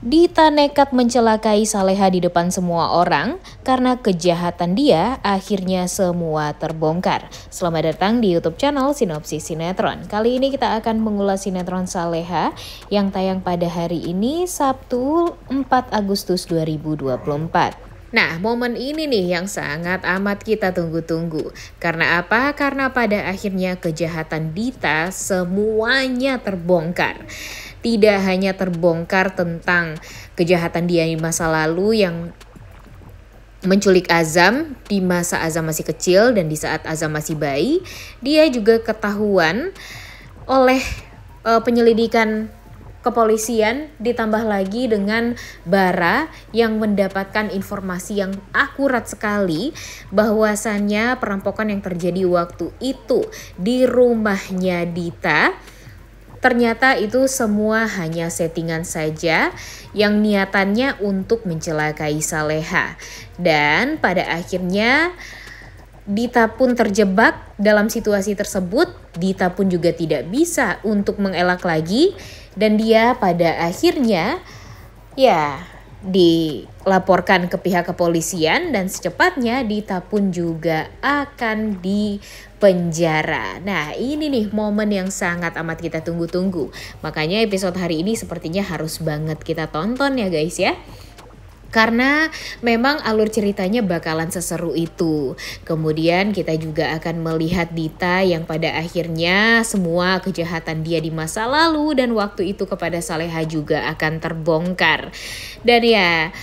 Dita nekat mencelakai Saleha di depan semua orang karena kejahatan dia akhirnya semua terbongkar. Selamat datang di YouTube channel Sinopsis Sinetron. Kali ini kita akan mengulas sinetron Saleha yang tayang pada hari ini Sabtu 4 Agustus 2024. Nah, momen ini nih yang sangat amat kita tunggu-tunggu. Karena apa? Karena pada akhirnya kejahatan Dita semuanya terbongkar. Tidak hanya terbongkar tentang kejahatan dia di masa lalu yang menculik Azam di masa Azam masih kecil dan di saat Azam masih bayi, dia juga ketahuan oleh penyelidikan kepolisian, ditambah lagi dengan Bara yang mendapatkan informasi yang akurat sekali bahwasannya perampokan yang terjadi waktu itu di rumahnya Dita ternyata itu semua hanya settingan saja yang niatannya untuk mencelakai Saleha. Dan pada akhirnya Dita pun terjebak dalam situasi tersebut. Dita pun juga tidak bisa untuk mengelak lagi. Dan dia pada akhirnya dilaporkan ke pihak kepolisian dan secepatnya Dita pun juga akan dipenjara. Nah, ini nih momen yang sangat amat kita tunggu-tunggu. Makanya episode hari ini sepertinya harus banget kita tonton ya guys ya. Karena memang alur ceritanya bakalan seseru itu. Kemudian kita juga akan melihat Dita yang pada akhirnya semua kejahatan dia di masa lalu dan waktu itu kepada Saleha juga akan terbongkar. Dan ya,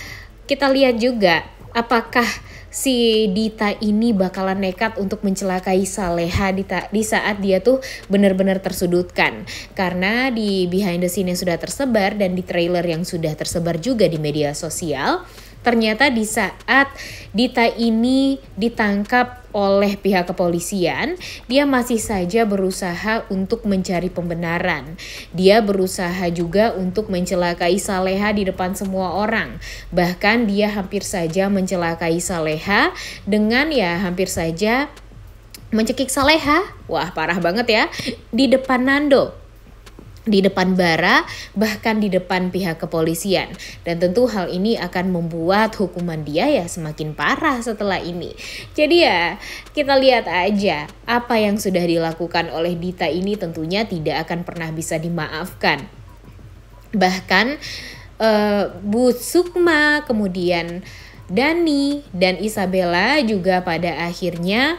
kita lihat juga apakah si Dita ini bakalan nekat untuk mencelakai Saleha di saat dia tuh benar-benar tersudutkan. Karena di behind the scene yang sudah tersebar dan di trailer yang sudah tersebar juga di media sosial, ternyata di saat Dita ini ditangkap oleh pihak kepolisian, dia masih saja berusaha untuk mencari pembenaran. Dia berusaha juga untuk mencelakai Saleha di depan semua orang. Bahkan dia hampir saja mencelakai Saleha dengan hampir saja mencekik Saleha. Wah, parah banget ya. Di depan Nando, di depan Bara, bahkan di depan pihak kepolisian. Dan tentu hal ini akan membuat hukuman dia semakin parah setelah ini. Jadi kita lihat aja apa yang sudah dilakukan oleh Dita ini tentunya tidak akan pernah bisa dimaafkan. Bahkan Bu Sukma, kemudian Dani dan Isabella juga pada akhirnya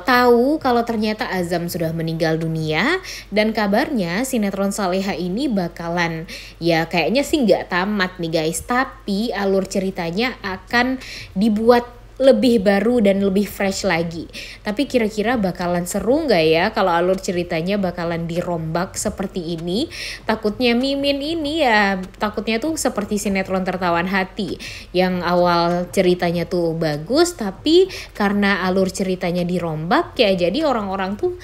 tahu kalau ternyata Azam sudah meninggal dunia. Dan kabarnya sinetron Saleha ini bakalan kayaknya sih nggak tamat nih guys, tapi alur ceritanya akan dibuat lebih baru dan lebih fresh lagi. Tapi kira-kira bakalan seru nggak ya kalau alur ceritanya bakalan dirombak seperti ini? Takutnya Mimin ini takutnya tuh seperti sinetron Tertawan Hati yang awal ceritanya tuh bagus, tapi karena alur ceritanya dirombak jadi orang-orang tuh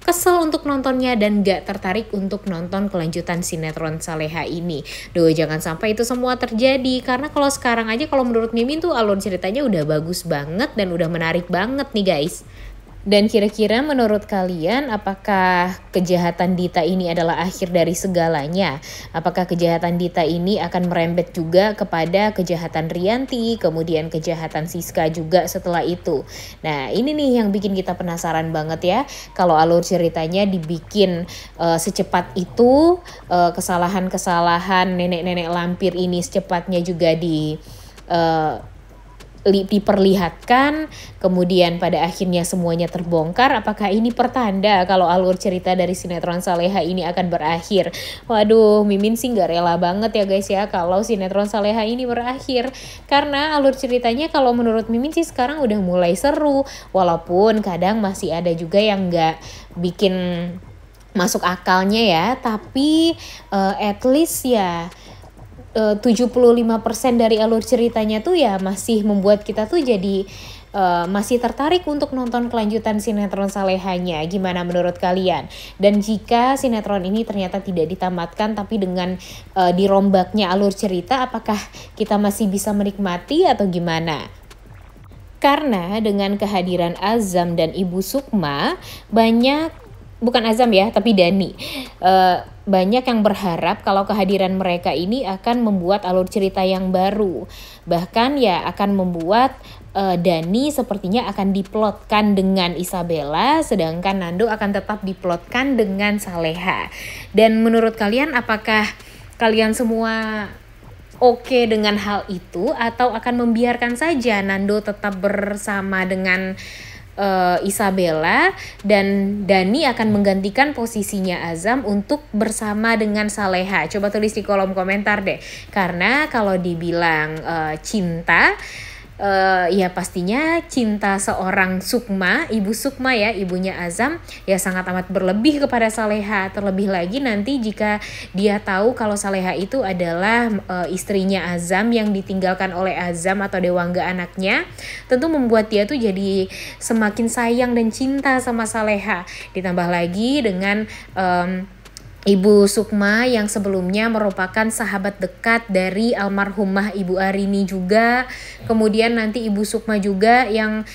kesel untuk nontonnya dan gak tertarik untuk nonton kelanjutan sinetron Saleha ini. Duh, jangan sampai itu semua terjadi. Karena kalau sekarang aja kalau menurut Mimin tuh alur ceritanya udah bagus banget dan udah menarik banget nih guys. Dan kira-kira menurut kalian apakah kejahatan Dita ini adalah akhir dari segalanya? Apakah kejahatan Dita ini akan merembet juga kepada kejahatan Rianti, kemudian kejahatan Siska juga setelah itu? Nah, ini nih yang bikin kita penasaran banget ya. Kalau alur ceritanya dibikin secepat itu, kesalahan-kesalahan nenek-nenek lampir ini secepatnya juga diperlihatkan, kemudian pada akhirnya semuanya terbongkar. Apakah ini pertanda kalau alur cerita dari sinetron Saleha ini akan berakhir? Waduh, Mimin sih gak rela banget ya guys ya kalau sinetron Saleha ini berakhir. Karena alur ceritanya kalau menurut Mimin sih sekarang udah mulai seru. Walaupun kadang masih ada juga yang gak bikin masuk akalnya ya. Tapi at least 75% dari alur ceritanya tuh masih membuat kita tuh jadi masih tertarik untuk nonton kelanjutan sinetron Salehanya. Gimana menurut kalian? Dan jika sinetron ini ternyata tidak ditamatkan tapi dengan dirombaknya alur cerita, apakah kita masih bisa menikmati atau gimana? Karena dengan kehadiran Azam dan Ibu Sukma, bukan Azam ya, tapi Dani. banyak yang berharap kalau kehadiran mereka ini akan membuat alur cerita yang baru. Bahkan ya akan membuat Dani sepertinya akan diplotkan dengan Isabella, sedangkan Nando akan tetap diplotkan dengan Saleha. Dan menurut kalian, apakah kalian semua oke dengan hal itu, atau akan membiarkan saja Nando tetap bersama dengan Isabella dan Dani akan menggantikan posisinya Azam untuk bersama dengan Saleha? Coba tulis di kolom komentar deh. Karena kalau dibilang cinta, ya pastinya cinta seorang Sukma, Ibu Sukma ya, ibunya Azam, ya sangat amat berlebih kepada Saleha. Terlebih lagi nanti jika dia tahu kalau Saleha itu adalah istrinya Azam yang ditinggalkan oleh Azam atau Dewangga anaknya, tentu membuat dia tuh jadi semakin sayang dan cinta sama Saleha. Ditambah lagi dengan Ibu Sukma yang sebelumnya merupakan sahabat dekat dari almarhumah Ibu Arini juga. Kemudian nanti Ibu Sukma juga yang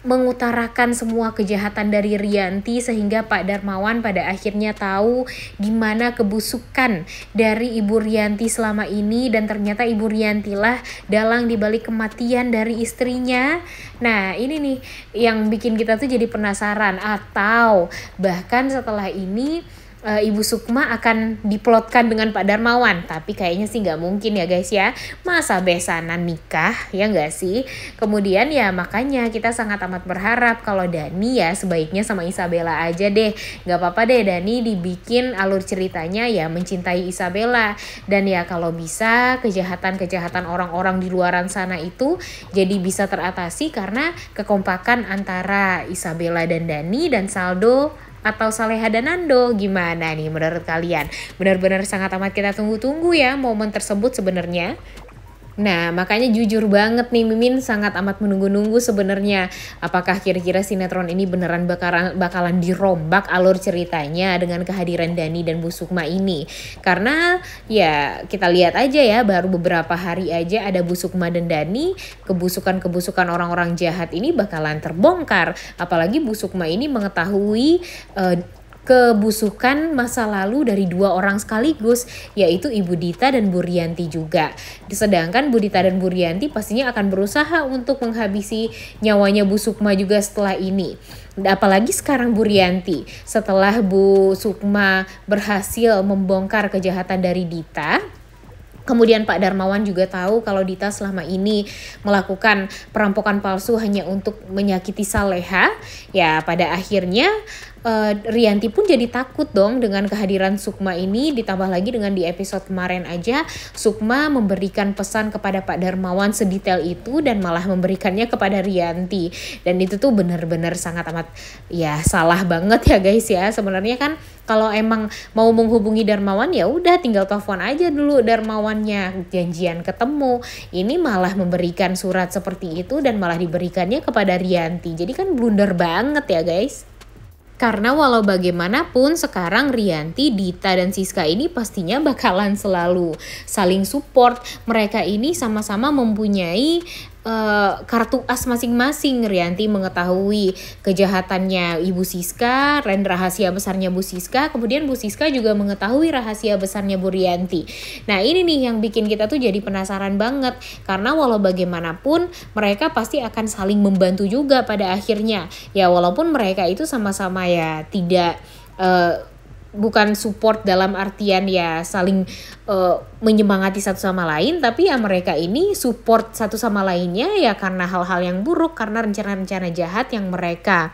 mengutarakan semua kejahatan dari Rianti, sehingga Pak Darmawan pada akhirnya tahu gimana kebusukan dari Ibu Rianti selama ini, dan ternyata Ibu Rianti lah dalang dibalik kematian dari istrinya. Nah ini nih yang bikin kita tuh jadi penasaran, atau bahkan setelah ini Ibu Sukma akan diplotkan dengan Pak Darmawan. Tapi kayaknya sih nggak mungkin ya guys ya. Masa besanan nikah, ya nggak sih? Kemudian ya makanya kita sangat amat berharap kalau Dani ya sebaiknya sama Isabella aja deh. Nggak apa-apa deh Dani dibikin alur ceritanya ya mencintai Isabella. Dan ya kalau bisa kejahatan-kejahatan orang-orang di luaran sana itu jadi bisa teratasi karena kekompakan antara Isabella dan Dani, dan Saldo atau Saleha dan Nando. Gimana nih menurut kalian? Benar-benar sangat amat kita tunggu-tunggu ya momen tersebut sebenarnya. Nah makanya jujur banget nih, Mimin sangat amat menunggu-nunggu sebenarnya. Apakah kira-kira sinetron ini beneran bakalan dirombak alur ceritanya dengan kehadiran Dani dan Bu Sukma ini? Karena ya kita lihat aja ya, baru beberapa hari aja ada Bu Sukma dan Dani, kebusukan-kebusukan orang-orang jahat ini bakalan terbongkar. Apalagi Bu Sukma ini mengetahui kebusukan masa lalu dari dua orang sekaligus, yaitu Ibu Dita dan Bu Rianti juga. Sedangkan Bu Dita dan Bu Rianti pastinya akan berusaha untuk menghabisi nyawanya Bu Sukma juga setelah ini. Apalagi sekarang Bu Rianti, setelah Bu Sukma berhasil membongkar kejahatan dari Dita, kemudian Pak Darmawan juga tahu kalau Dita selama ini melakukan perampokan palsu hanya untuk menyakiti Saleha. Ya pada akhirnya Rianti pun jadi takut dong dengan kehadiran Sukma ini. Ditambah lagi dengan di episode kemarin aja Sukma memberikan pesan kepada Pak Darmawan sedetail itu dan malah memberikannya kepada Rianti. Dan itu tuh benar-benar sangat amat ya salah banget ya guys ya. Sebenarnya kan kalau emang mau menghubungi Darmawan ya udah tinggal telepon aja dulu Darmawannya, janjian ketemu. Ini malah memberikan surat seperti itu dan malah diberikannya kepada Rianti. Jadi kan blunder banget ya guys. Karena walau bagaimanapun sekarang Rianti, Dita, dan Siska ini pastinya bakalan selalu saling support. Mereka ini sama-sama mempunyai kartu as masing-masing. Rianti mengetahui kejahatannya Ibu Siska dan rahasia besarnya Bu Siska. Kemudian Bu Siska juga mengetahui rahasia besarnya Bu Rianti. Nah ini nih yang bikin kita tuh jadi penasaran banget. Karena walau bagaimanapun mereka pasti akan saling membantu juga pada akhirnya. Ya walaupun mereka itu sama-sama ya tidak bukan support dalam artian ya saling menyemangati satu sama lain, tapi ya mereka ini support satu sama lainnya ya karena hal-hal yang buruk, karena rencana-rencana jahat yang mereka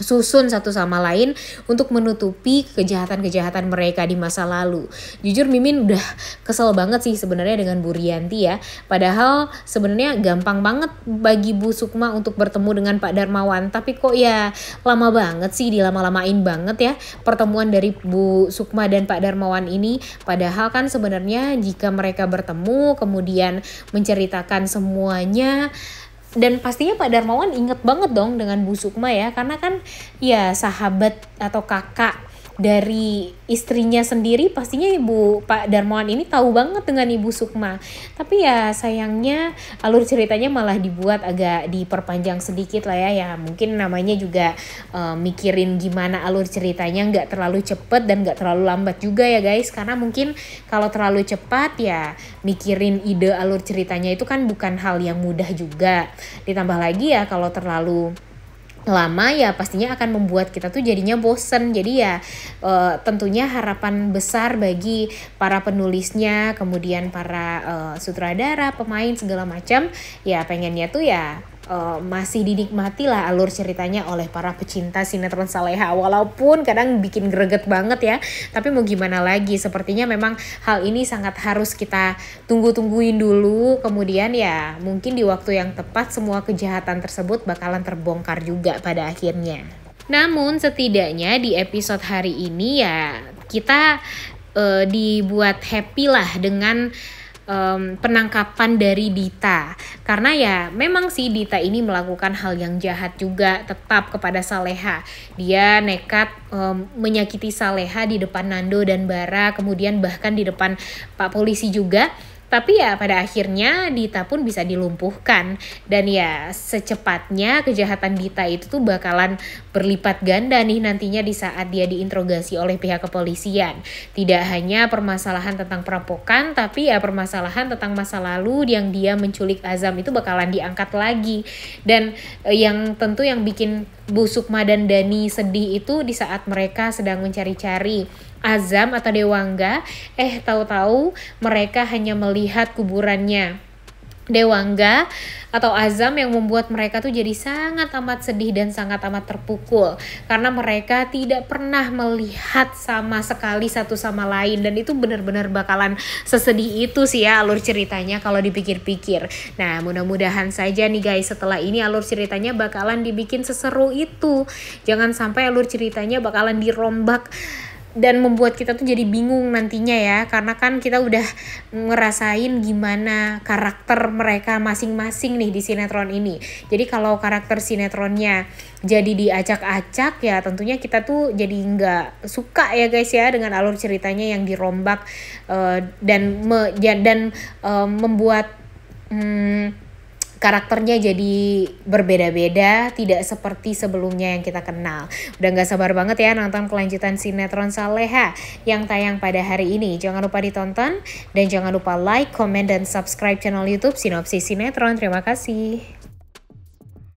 susun satu sama lain untuk menutupi kejahatan-kejahatan mereka di masa lalu. Jujur Mimin udah kesel banget sih sebenarnya dengan Bu Rianti ya. Padahal sebenarnya gampang banget bagi Bu Sukma untuk bertemu dengan Pak Darmawan, tapi kok ya lama banget sih, dilama-lamain banget ya pertemuan dari Bu Sukma dan Pak Darmawan ini. Padahal kan sebenarnya jika mereka bertemu kemudian menceritakan semuanya, dan pastinya Pak Darmawan inget banget dong dengan Bu Sukma ya, karena kan ya sahabat atau kakak dari istrinya sendiri pastinya Ibu Pak Darmawan ini tahu banget dengan Ibu Sukma. Tapi ya sayangnya alur ceritanya malah dibuat agak diperpanjang sedikit lah ya. Ya mungkin namanya juga mikirin gimana alur ceritanya nggak terlalu cepet dan nggak terlalu lambat juga ya guys. Karena mungkin kalau terlalu cepat ya mikirin ide alur ceritanya itu kan bukan hal yang mudah juga. Ditambah lagi ya kalau terlalu lama ya pastinya akan membuat kita tuh jadinya bosen. Jadi ya tentunya harapan besar bagi para penulisnya, kemudian para sutradara, pemain segala macam ya pengennya tuh ya masih dinikmati lah alur ceritanya oleh para pecinta sinetron Saleha, walaupun kadang bikin greget banget ya, tapi mau gimana lagi, sepertinya memang hal ini sangat harus kita tungguin dulu, kemudian ya mungkin di waktu yang tepat semua kejahatan tersebut bakalan terbongkar juga pada akhirnya. Namun setidaknya di episode hari ini ya kita dibuat happy lah dengan penangkapan dari Dita, karena ya memang sih Dita ini melakukan hal yang jahat juga tetap kepada Saleha. Dia nekat menyakiti Saleha di depan Nando dan Bara, kemudian bahkan di depan Pak Polisi juga. Tapi ya pada akhirnya Dita pun bisa dilumpuhkan, dan ya secepatnya kejahatan Dita itu tuh bakalan berlipat ganda nih nantinya di saat dia diinterogasi oleh pihak kepolisian. Tidak hanya permasalahan tentang perampokan, tapi ya permasalahan tentang masa lalu yang dia menculik Azam itu bakalan diangkat lagi. Dan yang tentu yang bikin Bu Sukma dan Dani sedih itu di saat mereka sedang mencari-cari Azam atau Dewangga, tahu-tahu mereka hanya melihat kuburannya Dewangga atau Azam yang membuat mereka tuh jadi sangat amat sedih dan sangat amat terpukul, karena mereka tidak pernah melihat sama sekali satu sama lain, dan itu benar-benar bakalan sesedih itu sih ya alur ceritanya kalau dipikir-pikir. Nah mudah-mudahan saja nih guys, setelah ini alur ceritanya bakalan dibikin seseru itu, jangan sampai alur ceritanya bakalan dirombak dan membuat kita tuh jadi bingung nantinya ya, karena kan kita udah ngerasain gimana karakter mereka masing-masing nih di sinetron ini. Jadi kalau karakter sinetronnya jadi diacak-acak ya tentunya kita tuh jadi nggak suka ya guys ya dengan alur ceritanya yang dirombak dan membuat karakternya jadi berbeda-beda, tidak seperti sebelumnya yang kita kenal. Udah gak sabar banget ya nonton kelanjutan sinetron Saleha yang tayang pada hari ini. Jangan lupa ditonton dan jangan lupa like, comment, dan subscribe channel YouTube Sinopsis Sinetron. Terima kasih.